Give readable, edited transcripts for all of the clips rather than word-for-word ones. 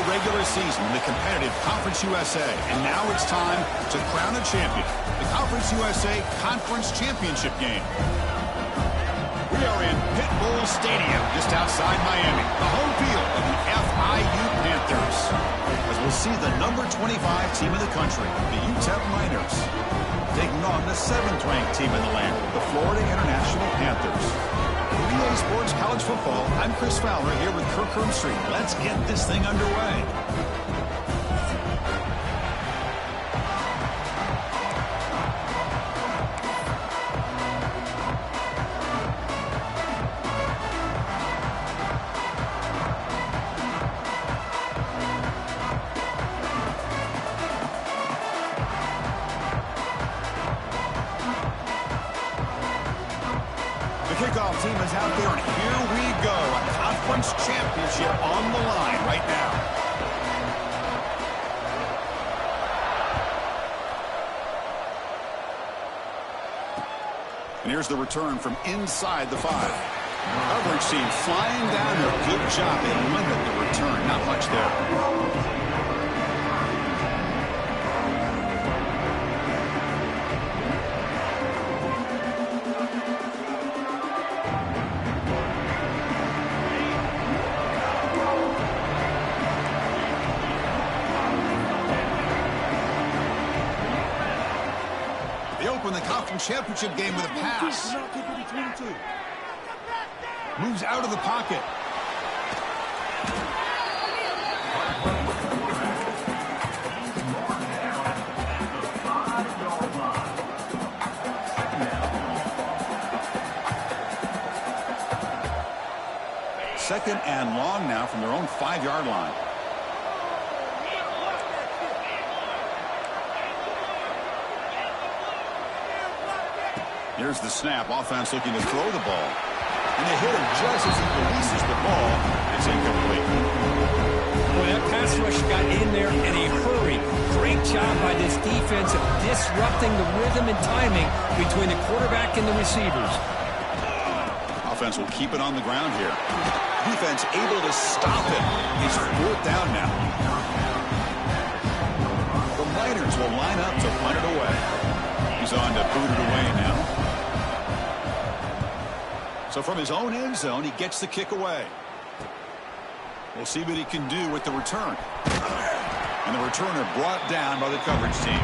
regular season in the competitive Conference USA, and now it's time to crown a champion. The Conference USA Conference Championship game. We are in Pit Bull Stadium, just outside Miami, the home field of the FIU Panthers. As we'll see the number 25 team in the country, the UTEP Miners, taking on the 7th-ranked team in the land, the Florida International Panthers. EA Sports College Football, I'm Chris Fowler here with Kirk Herbstreit. Let's get this thing underway. Kickoff team is out there, and here we go. A conference championship on the line right now. And here's the return from inside the 5. Coverage team flying down here. Good job. They limit the return. Not much there. In the conference championship game with a pass. Moves out of the pocket. Second and long now from their own 5-yard line. Here's the snap. Offense looking to throw the ball. And they hit him just as he releases the ball. It's incomplete. Boy, that pass rush got in there in a hurry. Great job by this defense of disrupting the rhythm and timing between the quarterback and the receivers. Offense will keep it on the ground here. Defense able to stop it. He's 4th down now. The Miners will line up to punt it away. He's on to boot it away now. So from his own end zone, he gets the kick away. We'll see what he can do with the return. And the returner brought down by the coverage team.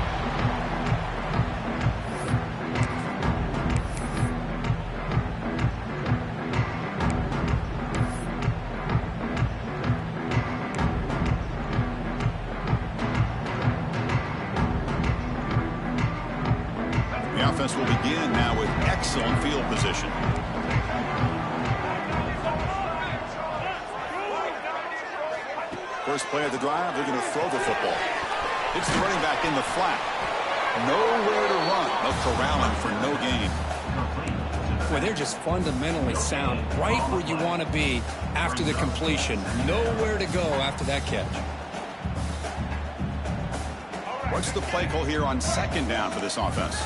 The offense will begin now with excellent field position. First play of the drive, they're going to throw the football. It's the running back in the flat. Nowhere to run. They'll corral him for no gain. Well, they're just fundamentally sound, right where you want to be after the completion. Nowhere to go after that catch. What's the play call here on 2nd down for this offense?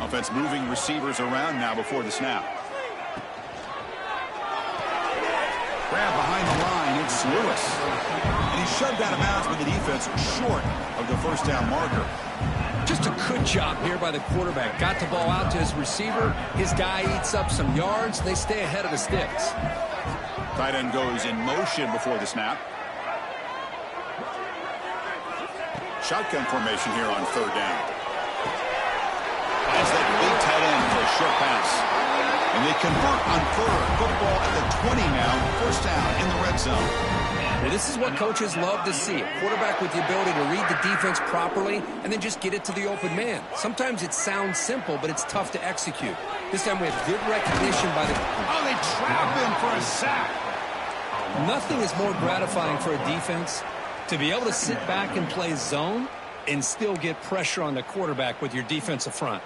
Offense moving receivers around now before the snap. Grab behind the line, it's Lewis. And he's shoved out of bounds with the defense short of the 1st down marker. Just a good job here by the quarterback. Got the ball out to his receiver. His guy eats up some yards. They stay ahead of the sticks. Tight end goes in motion before the snap. Shotgun formation here on 3rd down. As that big tight end for a short pass. And they convert on 3rd. Football at the 20 now. 1st down in the red zone. Well, this is what coaches love to see. A quarterback with the ability to read the defense properly and then just get it to the open man. Sometimes it sounds simple, but it's tough to execute. This time we have good recognition by the... Oh, they trap him for a sack. Nothing is more gratifying for a defense to be able to sit back and play zone and still get pressure on the quarterback with your defensive front.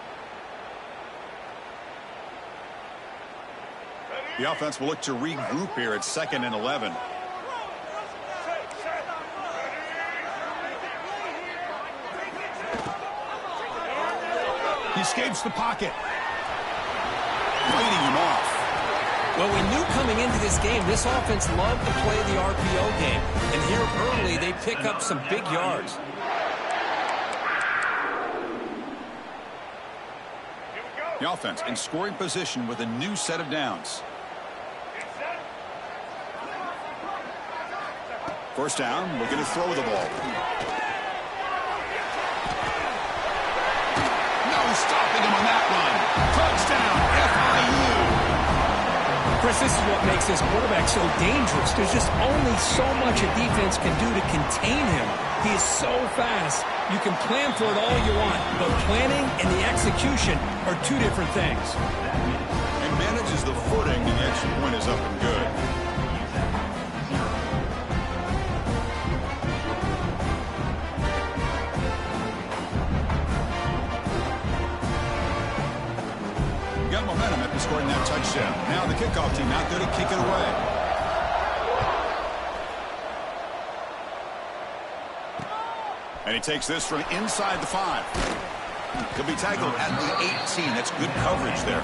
The offense will look to regroup here at 2nd and 11. He escapes the pocket. Fighting him off. Well, we knew coming into this game, this offense loved to play the RPO game. And here early, they pick up some big yards. The offense in scoring position with a new set of downs. First down, looking to throw the ball. No stopping him on that run. Touchdown, FIU. Chris, this is what makes this quarterback so dangerous. There's just only so much a defense can do to contain him. He is so fast. You can plan for it all you want, but planning and the execution are two different things. And manages the footing, and the extra point is up and good. Got momentum after scoring that touchdown. Now the kickoff team out there to kick it away. And he takes this from inside the 5. He'll be tackled at the 18. That's good coverage there.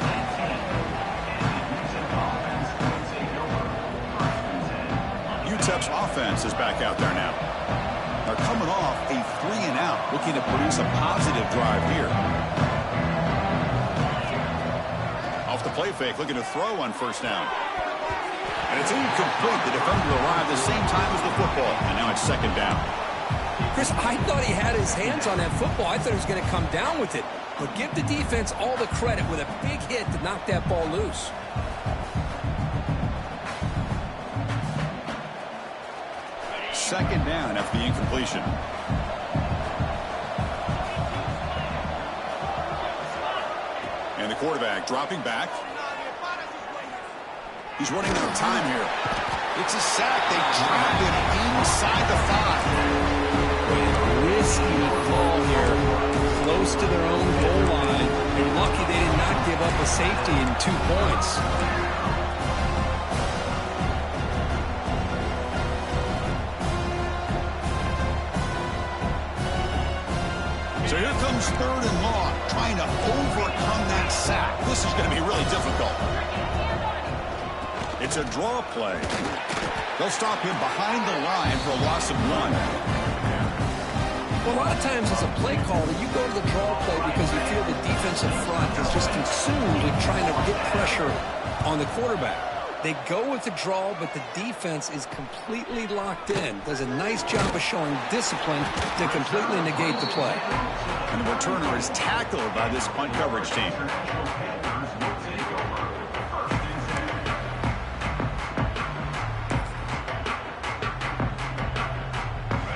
UTEP's offense is back out there now. They're coming off a 3-and-out, looking to produce a positive drive here. Off the play fake, looking to throw on first down. And it's incomplete. The defender arrived the same time as the football. And now it's second down. Chris, I thought he had his hands on that football. I thought he was going to come down with it. But give the defense all the credit with a big hit to knock that ball loose. Second down after the incompletion. And the quarterback dropping back. He's running out of time here. It's a sack. They dropped him inside the 5. Risky call here. Close to their own goal line. They're lucky they did not give up a safety in 2 points. So here comes third and long, trying to overcome that sack. This is going to be really difficult. It's a draw play. They'll stop him behind the line for a loss of 1. Well, a lot of times as a play caller, you go to the draw play because you feel the defensive front is just consumed with trying to get pressure on the quarterback. They go with the draw, but the defense is completely locked in. Does a nice job of showing discipline to completely negate the play. And the returner is tackled by this punt coverage team.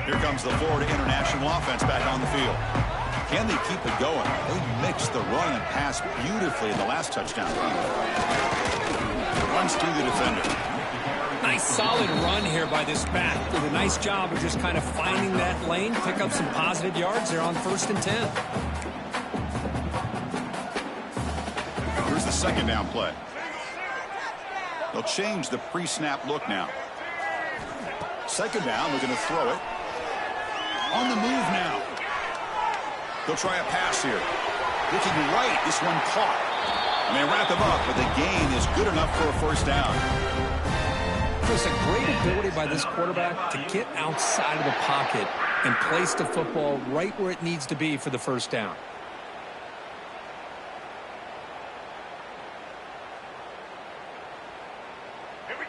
Here comes the Florida International offense back on the field. Can they keep it going? They mixed the run and pass beautifully in the last touchdown. Runs through the defender. Nice solid run here by this back. Did a nice job of just kind of finding that lane, pick up some positive yards there on 1st and 10. Here's the second down play. They'll change the pre-snap look now. Second down, looking to throw it. On the move now. They'll try a pass here. Looking right, this one caught. And they wrap him up, but the gain is good enough for a first down. Chris, a great ability by this quarterback to get outside of the pocket and place the football right where it needs to be for the first down.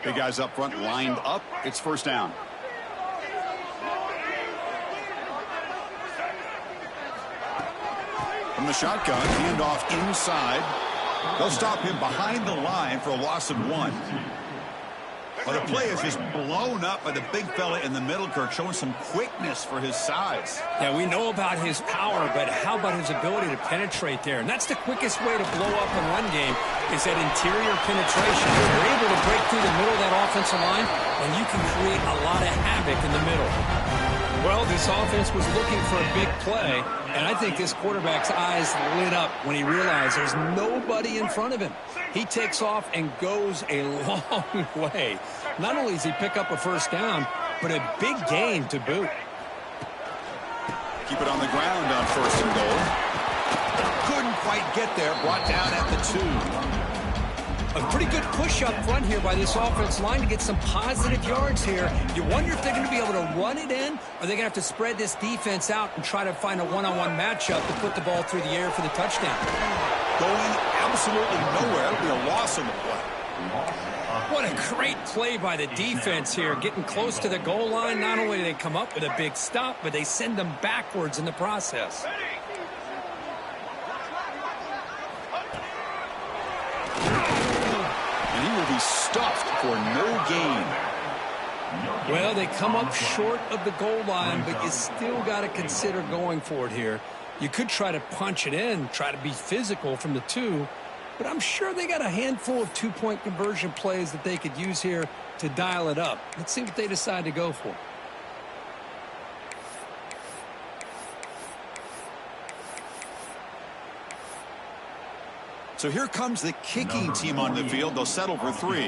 Big guys up front lined up. It's first down. From the shotgun, handoff inside. They'll stop him behind the line for a loss of 1. But the play is just blown up by the big fella in the middle, Kirk, showing some quickness for his size. Yeah, we know about his power, but how about his ability to penetrate there? And that's the quickest way to blow up a run game is that interior penetration. If you're able to break through the middle of that offensive line, then you can create a lot of havoc in the middle. Well, this offense was looking for a big play, and I think this quarterback's eyes lit up when he realized there's nobody in front of him. He takes off and goes a long way. Not only does he pick up a first down, but a big gain to boot. Keep it on the ground on 1st and goal. Couldn't quite get there, brought down at the 2. A pretty good push up front here by this offense line to get some positive yards here. You wonder if they're going to be able to run it in, or they're going to have to spread this defense out and try to find a one-on-one matchup to put the ball through the air for the touchdown. Going absolutely nowhere. It'll be a loss on the play. What a great play by the defense here, getting close to the goal line. Not only do they come up with a big stop, but they send them backwards in the process. And he will be stuffed for no gain. Well, they come up short of the goal line, but you still got to consider going for it here. You could try to punch it in, try to be physical from the 2, but I'm sure they got a handful of two-point conversion plays that they could use here to dial it up. Let's see what they decide to go for. So here comes the kicking team on the field. They'll settle for 3. He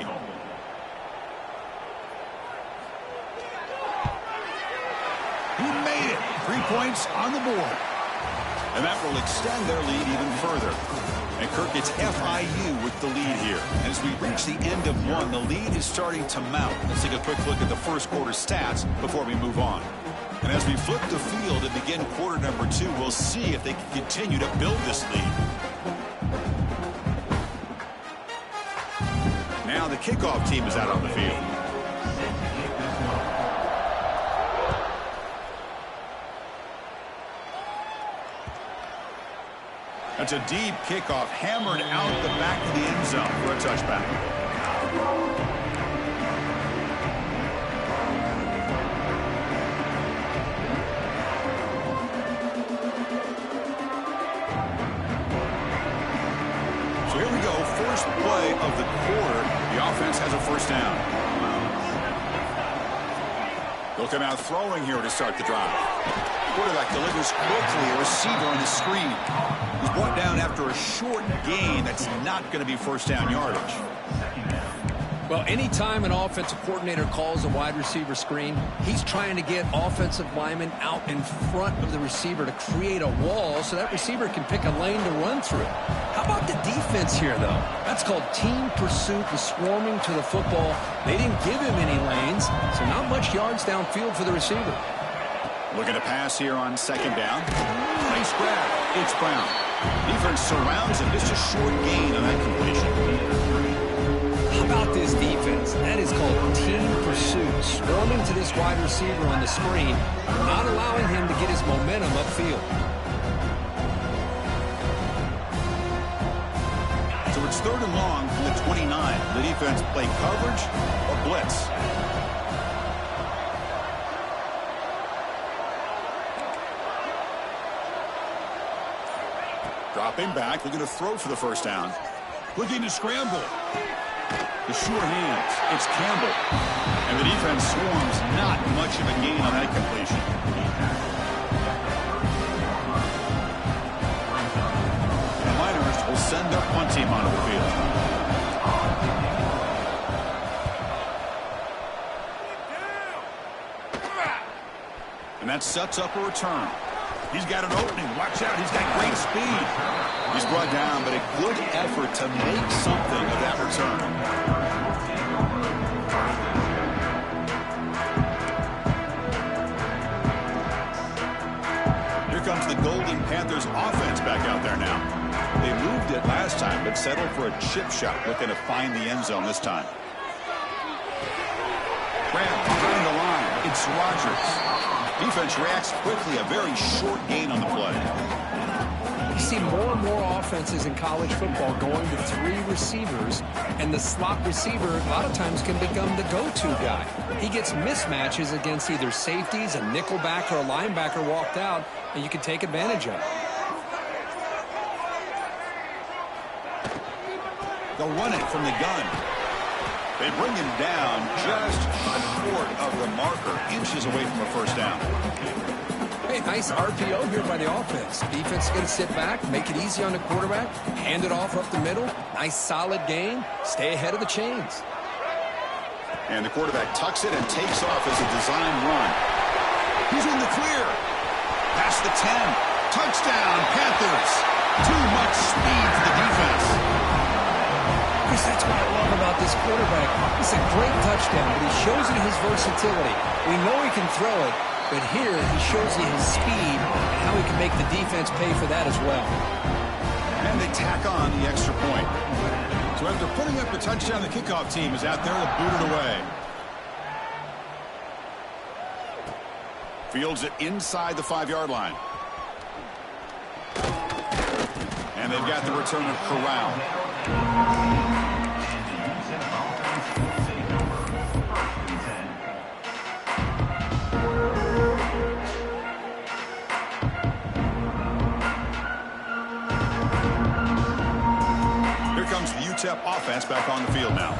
made it. 3 points on the board. And that will extend their lead even further. And Kirk gets FIU with the lead here. And as we reach the end of 1, the lead is starting to mount. Let's take a quick look at the first quarter stats before we move on. And as we flip the field and begin quarter number 2, we'll see if they can continue to build this lead. Now the kickoff team is out on the field. That's a deep kickoff, hammered out the back of the end zone for a touchback. So here we go, first play of the quarter. The offense has a first down. They'll come out throwing here to start the drive. Quarterback delivers quickly, a receiver on the screen. He's brought down after a short gain. That's not going to be first down yardage. Well, anytime an offensive coordinator calls a wide receiver screen, he's trying to get offensive linemen out in front of the receiver to create a wall so that receiver can pick a lane to run through. How about the defense here, though? That's called team pursuit and swarming to the football. They didn't give him any lanes, so not much yards downfield for the receiver. Looking to pass here on second down. Nice grab. It's Brown. Defense surrounds him. Just a short gain on that completion. How about this defense? That is called team pursuit. Swarming to this wide receiver on the screen, not allowing him to get his momentum upfield. So it's 3rd and long from the 29. The defense play coverage or blitz. Dropping back, looking to throw for the first down. Looking to scramble. The sure hands. It's Campbell. And the defense swarms. Not much of a gain on that completion. The Miners will send their punt team onto the field. And that sets up a return. He's got an opening. Watch out. He's got great speed. He's brought down, but a good effort to make something of that return. Here comes the Golden Panthers offense back out there now. They moved it last time, but settled for a chip shot, looking to find the end zone this time. Graham behind the line. It's Rodgers. Defense reacts quickly, a very short gain on the play. You see more and more offenses in college football going to 3 receivers, and the slot receiver a lot of times can become the go-to guy. He gets mismatches against either safeties, a nickelback, or a linebacker walked out, and you can take advantage of it. They'll run it from the gun. They bring him down just short of the marker, inches away from a first down. Hey, nice RPO here by the offense. Defense is going to sit back, make it easy on the quarterback, hand it off up the middle. Nice solid gain. Stay ahead of the chains. And the quarterback tucks it and takes off as a design run. He's in the clear. Past the 10. Touchdown, Panthers. Too much speed for the defense. Chris, that's what I love about this quarterback. It's a great touchdown, but he shows you his versatility. We know he can throw it, but here he shows you his speed and how he can make the defense pay for that as well. And they tack on the extra point. So after putting up the touchdown, the kickoff team is out there to boot it away. Fields it inside the 5-yard line. And they've got the returner corralled. Here comes the UTEP offense back on the field now.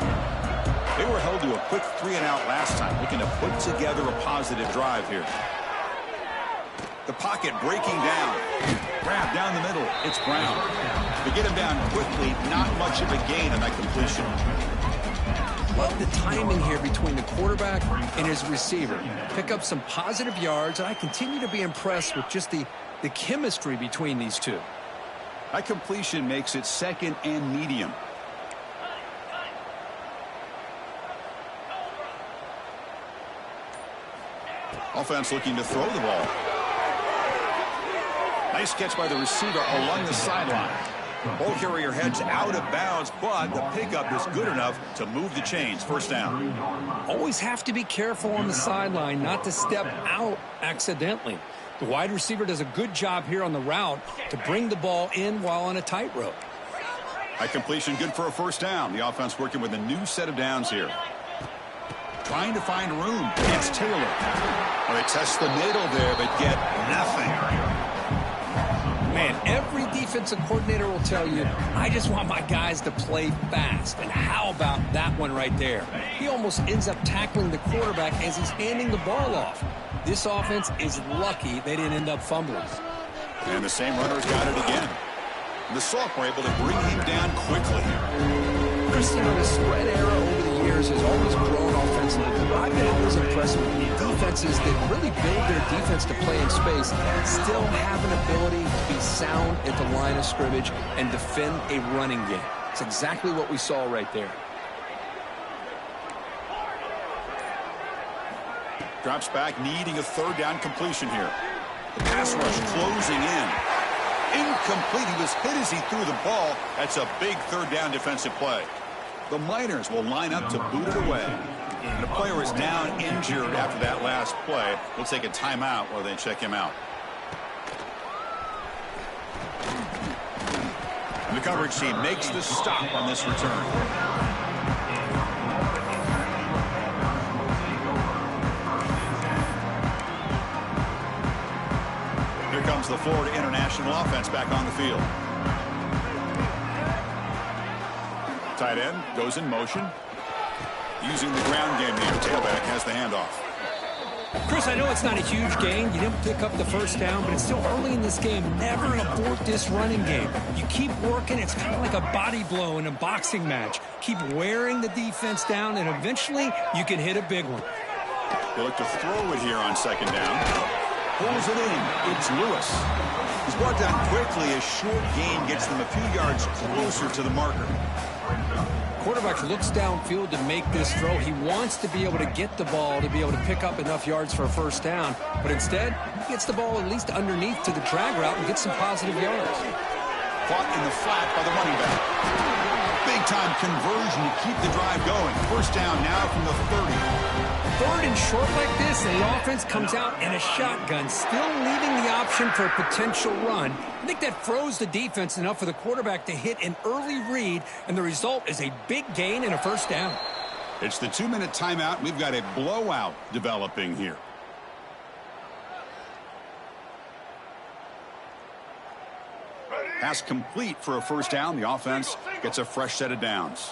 They were held to a quick 3-and-out last time, looking to put together a positive drive here. The pocket breaking down. Grab down the middle. It's Brown. They get him down quickly. Not much of a gain on that completion. Love the timing here between the quarterback and his receiver. Pick up some positive yards, and I continue to be impressed with just the chemistry between these two. That completion makes it 2nd and medium. Offense looking to throw the ball. Nice catch by the receiver along the sideline. Ball carrier heads out of bounds, but the pickup is good enough to move the chains. First down. Always have to be careful on the sideline not to step out accidentally. The wide receiver does a good job here on the route to bring the ball in while on a tightrope. That completion good for a first down. The offense working with a new set of downs here. Trying to find room against Taylor. Well, they test the middle there, but get nothing. Man, every defensive coordinator will tell you, I just want my guys to play fast. And how about that one right there? He almost ends up tackling the quarterback as he's handing the ball off. This offense is lucky they didn't end up fumbling. And the same runner's got it again. The sophomore able to bring him down quickly. Christian, the spread era over the years has always grown offensively. But I've been always impressed with defenses that really build their defense to play in space, still have an ability to be sound at the line of scrimmage and defend a running game. It's exactly what we saw right there. Drops back, needing a third down completion here. The pass rush closing in. Incomplete. He was hit as he threw the ball. That's a big third down defensive play. The Miners will line up to boot it away. And the player is down injured after that last play. We'll take a timeout while they check him out. And the coverage team makes the stop on this return. Here comes the Florida International offense back on the field. Tight end goes in motion. Using the ground game here. Tailback has the handoff. Chris, I know it's not a huge gain. You didn't pick up the first down, but it's still early in this game. Never abort this running game. You keep working. It's kind of like a body blow in a boxing match. Keep wearing the defense down, and eventually you can hit a big one. They look to throw it here on second down. Pulls it in. It's Lewis. He's brought down quickly. A short gain gets them a few yards closer to the marker. Quarterback looks downfield to make this throw. He wants to be able to get the ball to be able to pick up enough yards for a first down. But instead, he gets the ball at least underneath to the drag route and gets some positive yards. Caught in the flat by the running back. Big-time conversion to keep the drive going. First down now from the 30. Third and short like this, and the offense comes out in a shotgun, still leaving the option for a potential run. I think that froze the defense enough for the quarterback to hit an early read, and the result is a big gain and a first down. It's the 2-minute timeout. We've got a blowout developing here. Pass complete for a first down. The offense gets a fresh set of downs.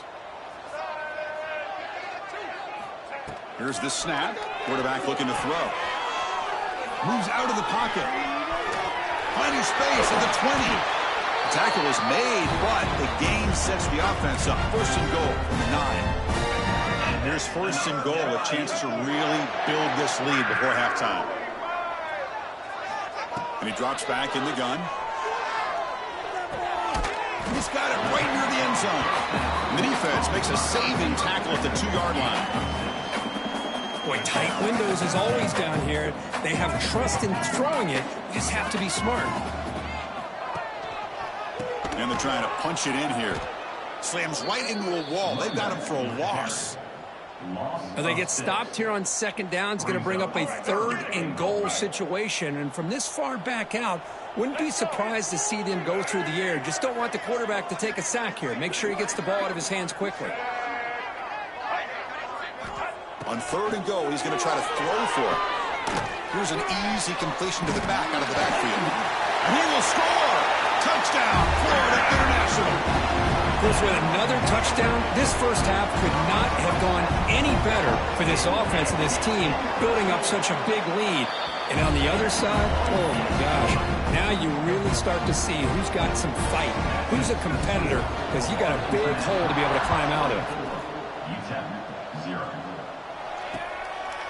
Here's the snap. Quarterback looking to throw. Moves out of the pocket. Finding space at the 20. The tackle is made, but the gain sets the offense up. First and goal from the 9. Here's first and goal, a chance to really build this lead before halftime. And he drops back in the gun. He's got it right near the end zone. The defense makes a saving tackle at the 2-yard line. Boy, tight windows is always down here. They have trust in throwing it. You just have to be smart. And they're trying to punch it in here. Slams right into a wall. They've got him for a loss. Well, they get stopped here on second down. It's going to bring up a 3rd and goal situation. And from this far back out, wouldn't be surprised to see them go through the air. Just don't want the quarterback to take a sack here. Make sure he gets the ball out of his hands quickly. On 3rd and goal, he's going to try to throw for it. Here's an easy completion to the back out of the backfield. And he will score! Touchdown, Florida International. Goes with another touchdown. This first half could not have gone any better for this offense and this team, building up such a big lead. And on the other side, oh my gosh, now you really start to see who's got some fight, who's a competitor, because you got a big hole to be able to climb out of.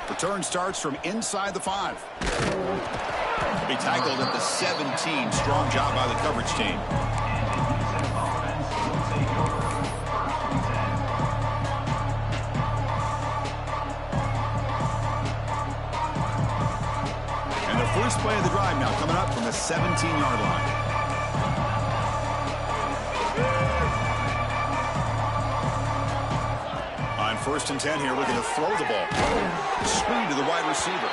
Return starts from inside the 5. Be tackled at the 17. Strong job by the coverage team. And the first play of the drive now coming up from the 17-yard line. On 1st and 10 here, looking to throw the ball. Screen to the wide receiver.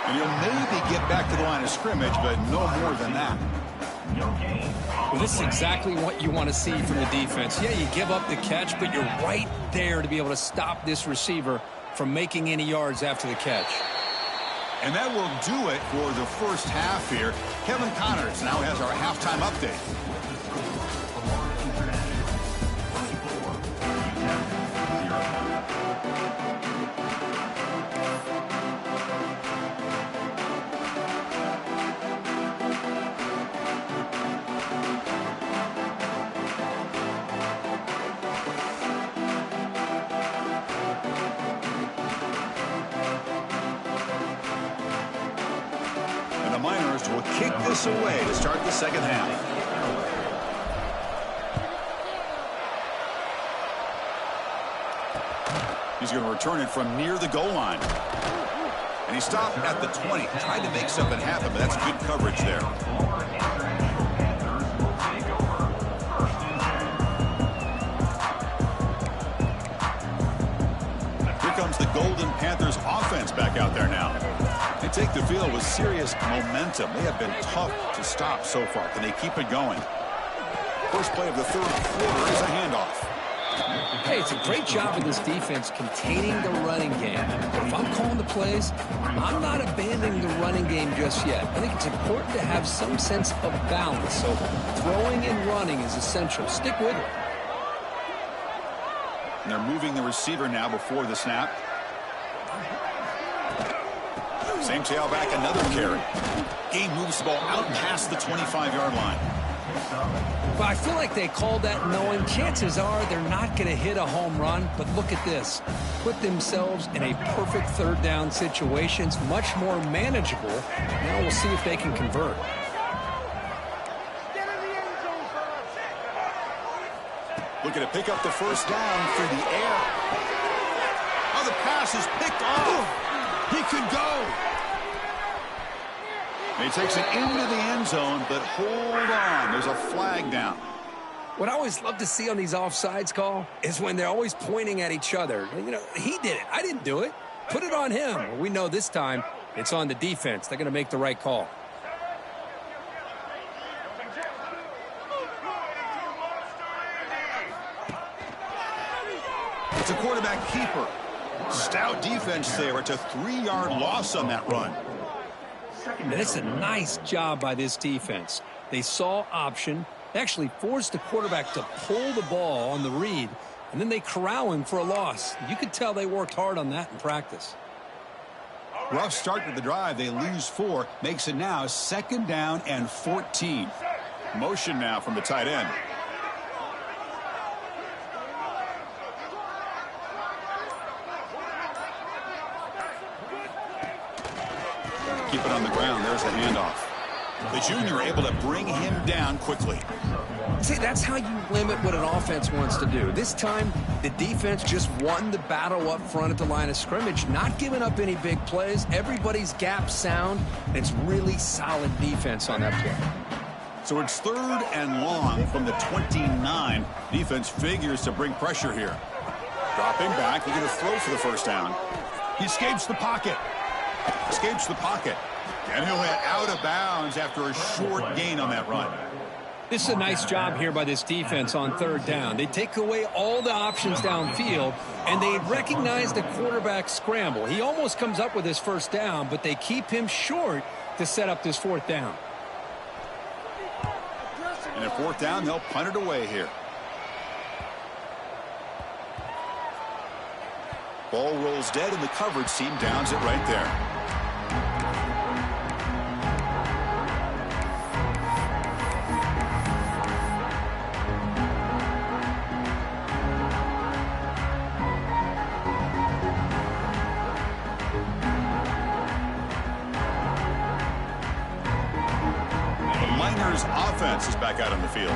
And he'll maybe get back to the line of scrimmage, but no more than that. Well, this is exactly what you want to see from the defense. Yeah, you give up the catch, but you're right there to be able to stop this receiver from making any yards after the catch. And that will do it for the first half here. Kevin Connors now has our halftime update. Will kick this away to start the second half. He's going to return it from near the goal line. And he stopped at the 20. Tried to make something happen, but that's good coverage there. Here comes the Golden Panthers offense back out there now. They take the field with serious momentum. They have been tough to stop so far. Can they keep it going? First play of the 3rd quarter is a handoff. Hey, it's a great job of this defense containing the running game. But if I'm calling the plays, I'm not abandoning the running game just yet. I think it's important to have some sense of balance. So throwing and running is essential. Stick with it. And they're moving the receiver now before the snap. Same tailback, another carry. Game moves the ball out past the 25-yard line. But I feel like they called that knowing chances are they're not going to hit a home run. But look at this. Put themselves in a perfect 3rd down situation. It's much more manageable. Now we'll see if they can convert. Looking to pick up the first down through the air. Oh, the pass is picked off. He could go. He takes it into the end zone, but hold on. There's a flag down. What I always love to see on these offsides call is when they're always pointing at each other. You know, he did it. I didn't do it. Put it on him. Well, we know this time it's on the defense. They're going to make the right call. It's a quarterback keeper. Stout defense there. It's a 3-yard loss on that run. And it's a nice job by this defense. They saw option, actually forced the quarterback to pull the ball on the read, and then they corral him for a loss. You could tell they worked hard on that in practice. Rough start to the drive. They lose 4. Makes it now 2nd down and 14. Motion now from the tight end. Keep it on the ground. There's the handoff. The junior able to bring him down quickly. See, that's how you limit what an offense wants to do. This time, the defense just won the battle up front at the line of scrimmage, not giving up any big plays. Everybody's gap sound, and it's really solid defense on that play. So it's 3rd and long from the 29. Defense figures to bring pressure here. Dropping back, he's going to throw for the first down. He escapes the pocket. Escapes the pocket. And he'll hit out of bounds after a short gain on that run. This is a nice job here by this defense on 3rd down. They take away all the options downfield, and they recognize the quarterback scramble. He almost comes up with his first down, but they keep him short to set up this 4th down. And at 4th down, they'll punt it away here. Ball rolls dead, and the coverage team downs it right there. Offense is back out on the field.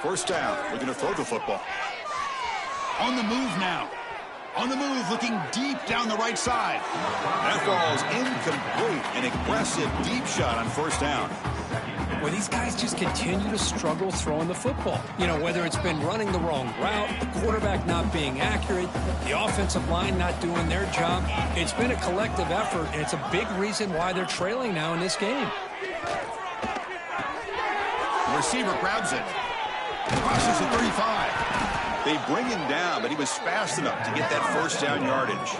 First down. We're going to throw the football. On the move now. On the move, looking deep down the right side. That ball is incomplete. An aggressive deep shot on 1st down. Well, these guys just continue to struggle throwing the football. You know, whether it's been running the wrong route, the quarterback not being accurate, the offensive line not doing their job. It's been a collective effort, and it's a big reason why they're trailing now in this game. The receiver grabs it. Crosses the 35. They bring him down, but he was fast enough to get that 1st down yardage.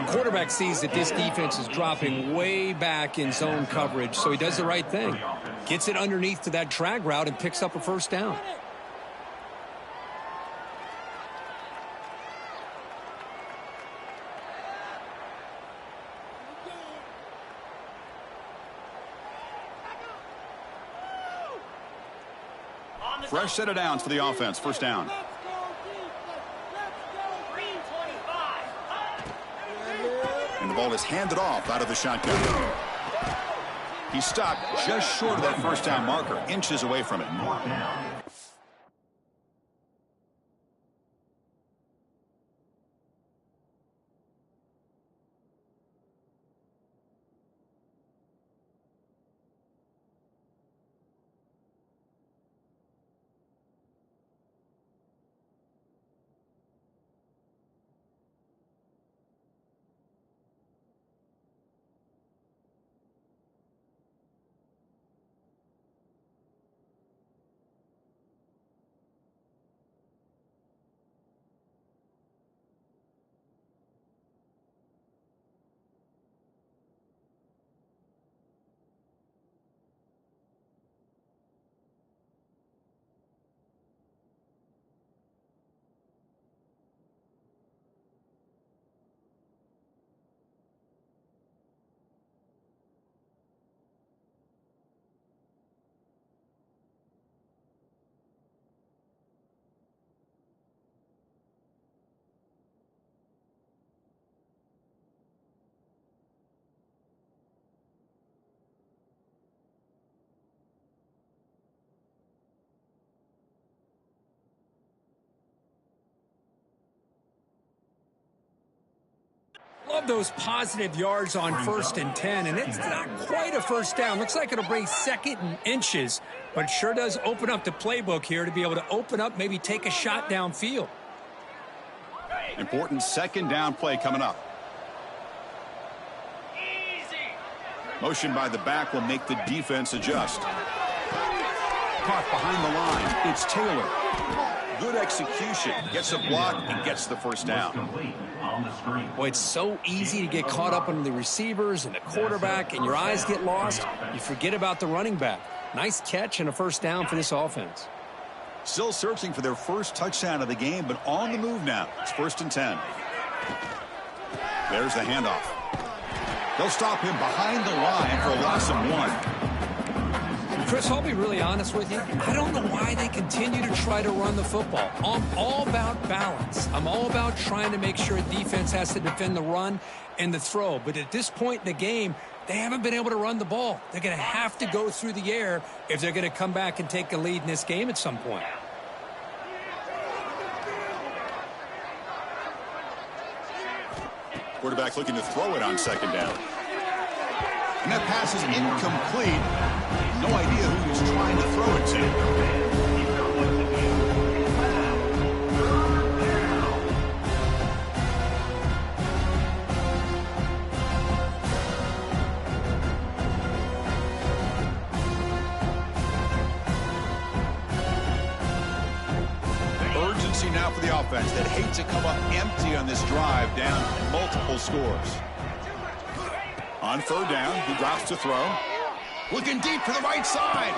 Quarterback sees that this defense is dropping way back in zone coverage, so he does the right thing. Gets it underneath to that drag route and picks up a 1st down. Fresh set of downs for the offense. 1st down. And the ball is handed off out of the shotgun. He stopped just short of that 1st down marker, inches away from it. Love those positive yards on 1st and 10, and it's not quite a 1st down. Looks like it'll bring 2nd and inches, but it sure does open up the playbook here to be able to open up, maybe take a shot downfield. Important 2nd down play coming up. Motion by the back will make the defense adjust. Caught behind the line. It's Taylor. Good execution. Gets a block and gets the 1st down. Boy, it's so easy to get caught up on the receivers and the quarterback, and your eyes get lost. You forget about the running back. Nice catch and a 1st down for this offense. Still searching for their first touchdown of the game, but on the move now. It's 1st and 10. There's the handoff. They'll stop him behind the line for a loss of 1. Chris, I'll be really honest with you. I don't know why they continue to try to run the football. I'm all about balance. I'm all about trying to make sure defense has to defend the run and the throw. But at this point in the game, they haven't been able to run the ball. They're going to have to go through the air if they're going to come back and take a lead in this game at some point. Quarterback looking to throw it on second down. And that pass is incomplete. No idea who he's trying to throw it to. Urgency now for the offense that hates to come up empty on this drive, down multiple scores. On third down, he drops to throw. Looking deep to the right side.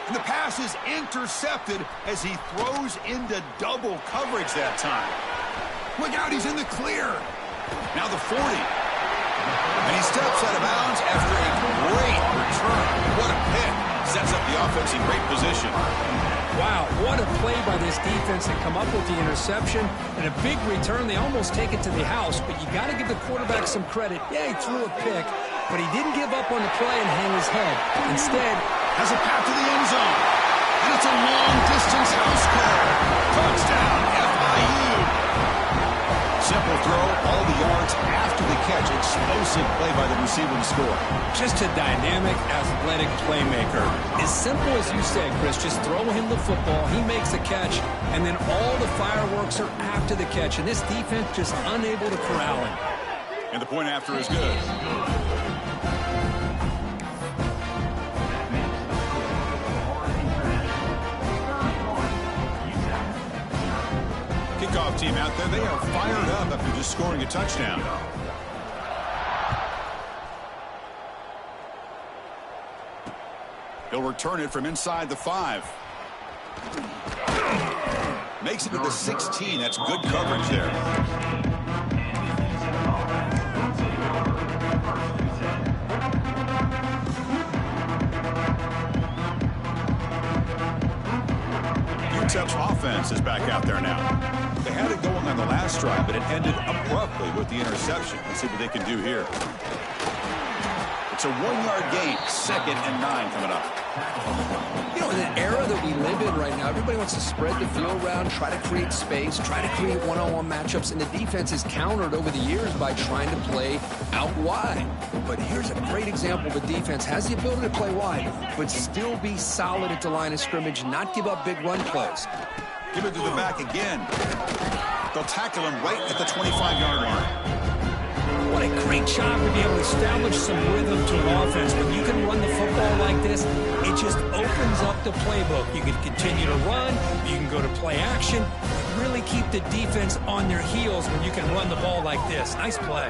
And the pass is intercepted as he throws into double coverage that time. Look out, he's in the clear. Now the 40. And he steps out of bounds after a great return. What a pick. Sets up the offense in great position. Wow, what a play by this defense to come up with the interception and a big return. They almost take it to the house, but you got to give the quarterback some credit. Yeah, he threw a pick, but he didn't give up on the play and hang his head. Instead, has a path to the end zone. And it's a long-distance house call. Touchdown, FIU. Simple throw, all the yards after the catch. Explosive play by the receiver to score. Just a dynamic, athletic playmaker. As simple as you said, Chris, just throw him the football, he makes a catch, and then all the fireworks are after the catch. And this defense just unable to corral him. And the point after is good. Kickoff team out there, they are fired up after just scoring a touchdown. He'll return it from inside the 5. Makes it to the 16. That's good coverage there. UTEP's offense is back out there now. They had it going on the last drive, but it ended abruptly with the interception. Let's see what they can do here. It's a 1-yard gain. 2nd and 9 coming up. You know, in an era that we live in right now, everybody wants to spread the field around, try to create space, try to create one-on-one matchups, and the defense is countered over the years by trying to play out wide. But here's a great example of a defense has the ability to play wide, but still be solid at the line of scrimmage, not give up big run plays. Give it to the back again. They'll tackle him right at the 25-yard line. What a great job to be able to establish some rhythm to an offense. When you can run the football like this, it just opens up the playbook. You can continue to run, you can go to play action, really keep the defense on their heels when you can run the ball like this. Nice play.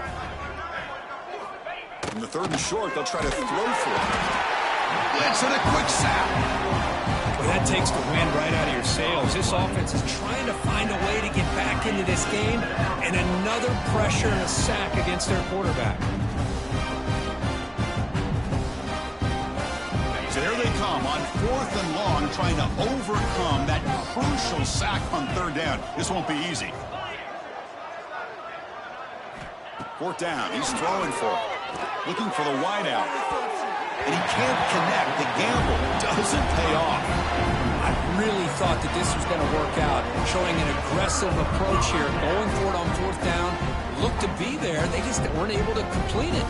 In the 3rd and short, they'll try to throw for it. Blitz and a quick sack. Well, that takes the wind right out of your sails. This offense is trying to find a way to get back into this game, and another pressure and a sack against their quarterback. So here they come on 4th and long, trying to overcome that crucial sack on 3rd down. This won't be easy. 4th down, he's throwing for it. Looking for the wideout. And he can't connect. The gamble doesn't pay off. I really thought that this was going to work out, showing an aggressive approach here, going for it on 4th down. Looked to be there. They just weren't able to complete it.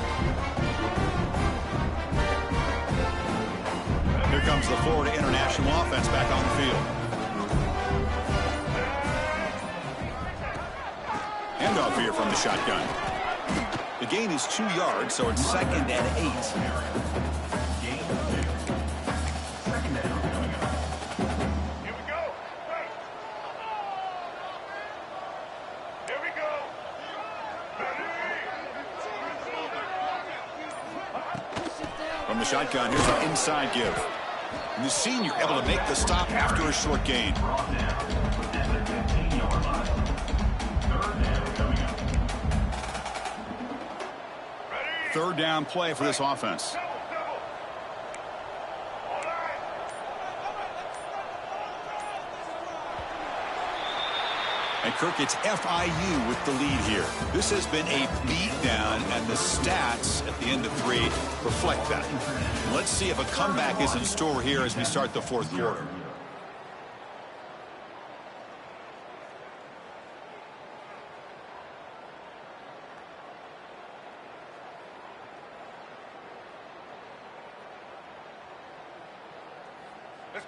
Here comes the Florida International offense back on the field. Handoff here from the shotgun. The gain is 2 yards, so it's 2nd and 8. From the shotgun, here's an inside give. And the senior able to make the stop after a short gain. 3rd down play for this offense. And Kirk, it's FIU with the lead here. This has been a beatdown, and the stats at the end of 3 reflect that. Let's see if a comeback is in store here as we start the fourth quarter.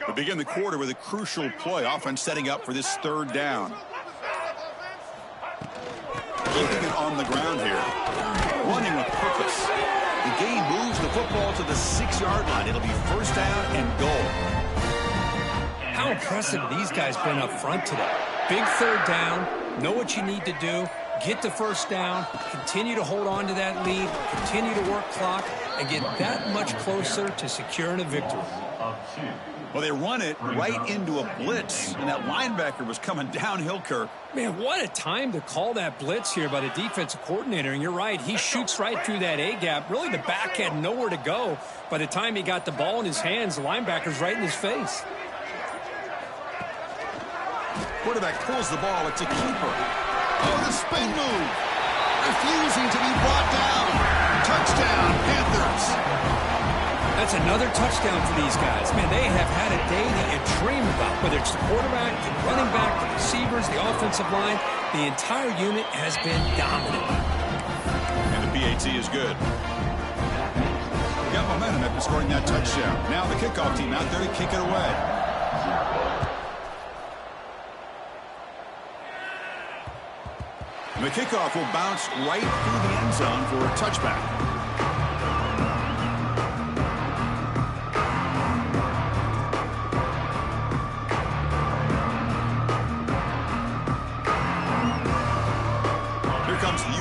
We begin the quarter with a crucial play. Offense setting up for this third down. Keeping it on the ground here. Running with purpose. The game moves the football to the 6-yard line. It'll be first down and goal. How impressive these guys been up front today. Big third down. Know what you need to do. Get the first down. Continue to hold on to that lead. Continue to work clock. And get that much closer to securing a victory. Well, they run it right into a blitz, and that linebacker was coming downhill, Kirk. Man, what a time to call that blitz here by the defensive coordinator. And you're right, he shoots right through that A-gap. Really, the back had nowhere to go. By the time he got the ball in his hands, the linebacker's right in his face. Quarterback pulls the ball. It's a keeper. Oh, the spin move. Refusing to be brought down. Touchdown, Panthers. That's another touchdown for these guys. Man, they have had a day that you dream about, whether it's the quarterback, the running back, the receivers, the offensive line. The entire unit has been dominant. And the PAT is good. We got momentum after scoring that touchdown. Now the kickoff team out there to kick it away. And the kickoff will bounce right through the end zone for a touchback.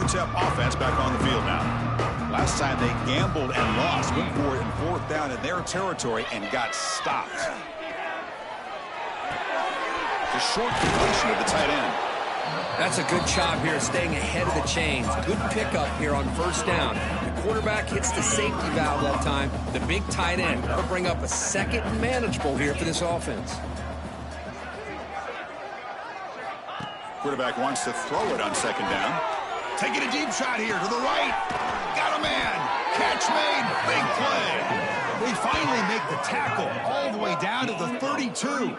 UTEP offense back on the field now. Last time they gambled and lost. Went for it in fourth down in their territory and got stopped. The short completion of the tight end. That's a good job here staying ahead of the chains. Good pickup here on first down. The quarterback hits the safety valve that time. The big tight end. That'll bring up a second and manageable here for this offense. Quarterback wants to throw it on second down. Taking a deep shot here to the right. Got a man. Catch made. Big play. They finally make the tackle all the way down to the 32.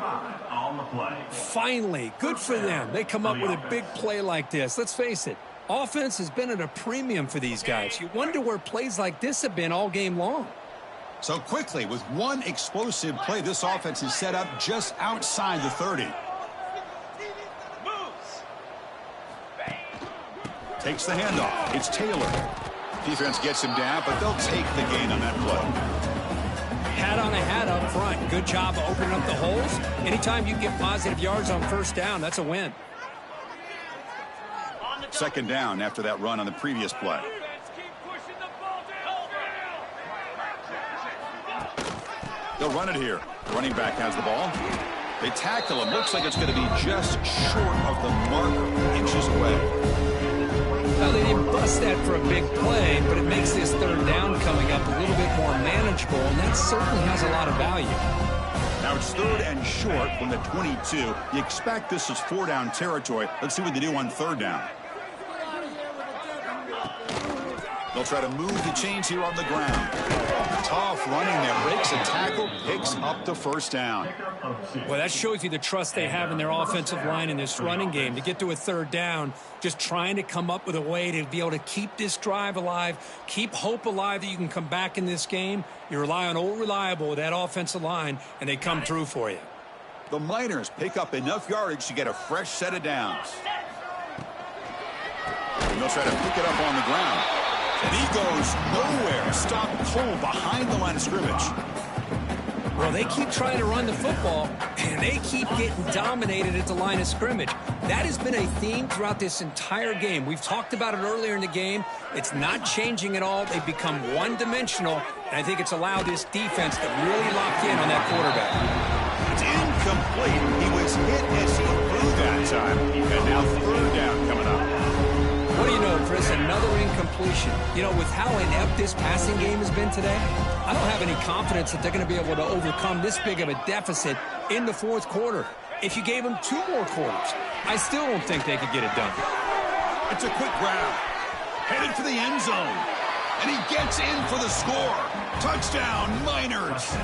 Finally. Good for them. They come up with a big play like this. Let's face it. Offense has been at a premium for these guys. You wonder where plays like this have been all game long. So quickly, with one explosive play, this offense is set up just outside the 30. Takes the handoff. It's Taylor. Defense gets him down, but they'll take the gain on that play. Hat on a hat up front. Good job of opening up the holes. Anytime you get positive yards on first down, that's a win. Second down after that run on the previous play. They'll run it here. Running back has the ball. They tackle him. Looks like it's going to be just short of the marker, inches away. Well, they didn't bust that for a big play, but it makes this third down coming up a little bit more manageable, and that certainly has a lot of value. Now it's third and short from the 22. You expect this is four-down territory. Let's see what they do on third down. They'll try to move the chains here on the ground. Tough running there. Breaks a tackle, picks up the first down. Well, that shows you the trust they have in their offensive line in this running game. To get to a third down, just trying to come up with a way to be able to keep this drive alive, keep hope alive that you can come back in this game. You rely on old reliable with that offensive line, and they come through for you. The Miners pick up enough yardage to get a fresh set of downs. And they'll try to pick it up on the ground. And he goes nowhere. Stop cold behind the line of scrimmage. Well, they keep trying to run the football, and they keep getting dominated at the line of scrimmage. That has been a theme throughout this entire game. We've talked about it earlier in the game. It's not changing at all. They've become one-dimensional, and I think it's allowed this defense to really lock in on that quarterback. It's incomplete. He was hit as he threw that time. And now third down coming up. What do you know, Chris? Another incompletion. You know, with how inept this passing game has been today, I don't have any confidence that they're going to be able to overcome this big of a deficit in the fourth quarter. if you gave them 2 more quarters. I still don't think they could get it done. It's a quick grab. Headed for the end zone. And he gets in for the score. Touchdown, Miners.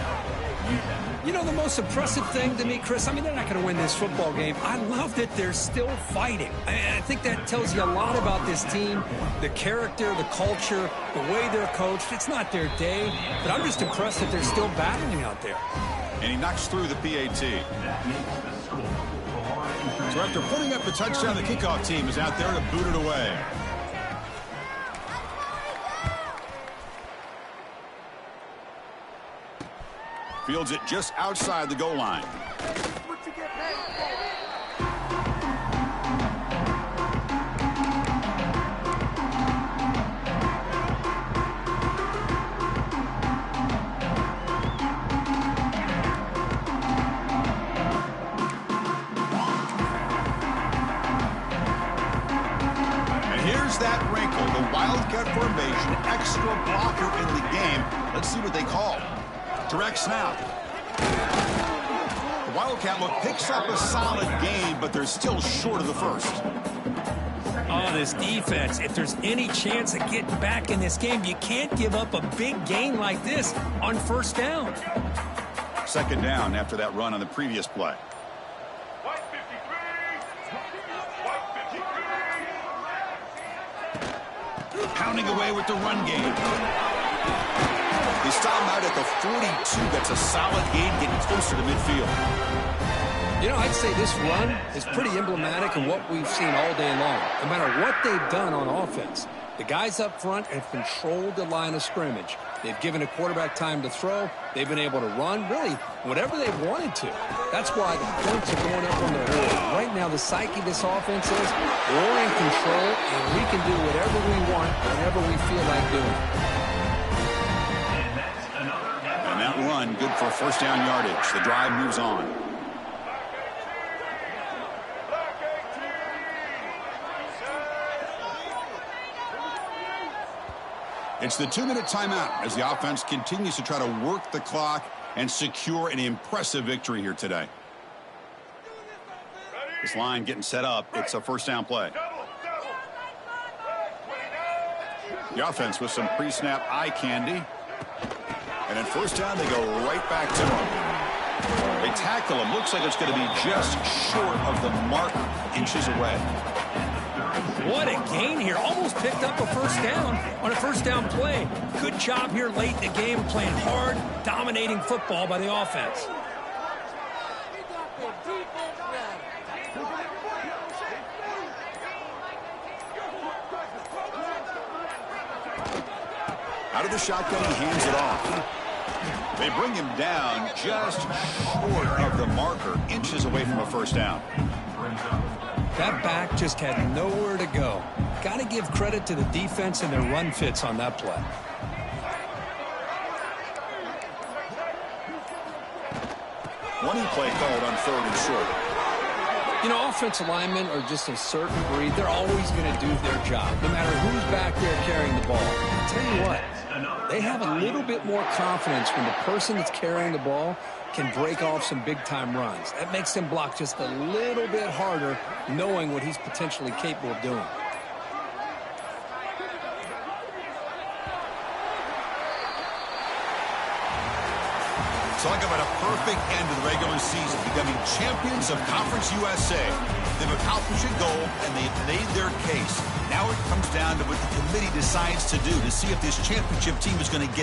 You know, the most impressive thing to me, Chris, I mean, they're not going to win this football game. I love that they're still fighting. I think that tells you a lot about this team, the character, the culture, the way they're coached. It's not their day, but I'm just impressed that they're still battling out there. And he knocks through the PAT. So after putting up the touchdown, the kickoff team is out there to boot it away. Fields it just outside the goal line. And here's that wrinkle, the Wildcat formation, extra blocker in the game. Let's see what they call. Direct snap. The Wildcat look picks up a solid game, but they're still short of the first. Oh, this defense, if there's any chance of getting back in this game, you can't give up a big gain like this on first down. Second down after that run on the previous play. Pounding away with the run game. They stop him out at the 42. That's a solid gain, getting closer to midfield. You know, I'd say this run is pretty emblematic of what we've seen all day long. No matter what they've done on offense, the guys up front have controlled the line of scrimmage. They've given a quarterback time to throw. They've been able to run, really, whatever they've wanted to. That's why the points are going up on the board. Right now, the psyche of this offense is we're in control, and we can do whatever we want whenever we feel like doing it. And that run, good for first down yardage. The drive moves on. It's the 2-minute timeout as the offense continues to try to work the clock and secure an impressive victory here today. This line getting set up. It's a first down play. The offense with some pre-snap eye candy. And at first down, they go right back to him. They tackle him. Looks like it's going to be just short of the mark, inches away. What a gain here. Almost picked up a first down on a first down play. Good job here late in the game, playing hard, dominating football by the offense. Out of the shotgun, he hands it off. They bring him down just short of the marker, inches away from a first down. That back just had nowhere to go. Got to give credit to the defense and their run fits on that play. One play called on third and short. You know, offensive linemen are just a certain breed. They're always going to do their job, no matter who's back there carrying the ball. I'll tell you what, they have a little bit more confidence when the person that's carrying the ball can break off some big-time runs. That makes them block just a little bit harder, knowing what he's potentially capable of doing. Talk about a perfect end to the regular season, becoming champions of Conference USA. They've accomplished a goal, and they've made their case. Now it comes down to what the committee decides to do to see if this championship team is going to get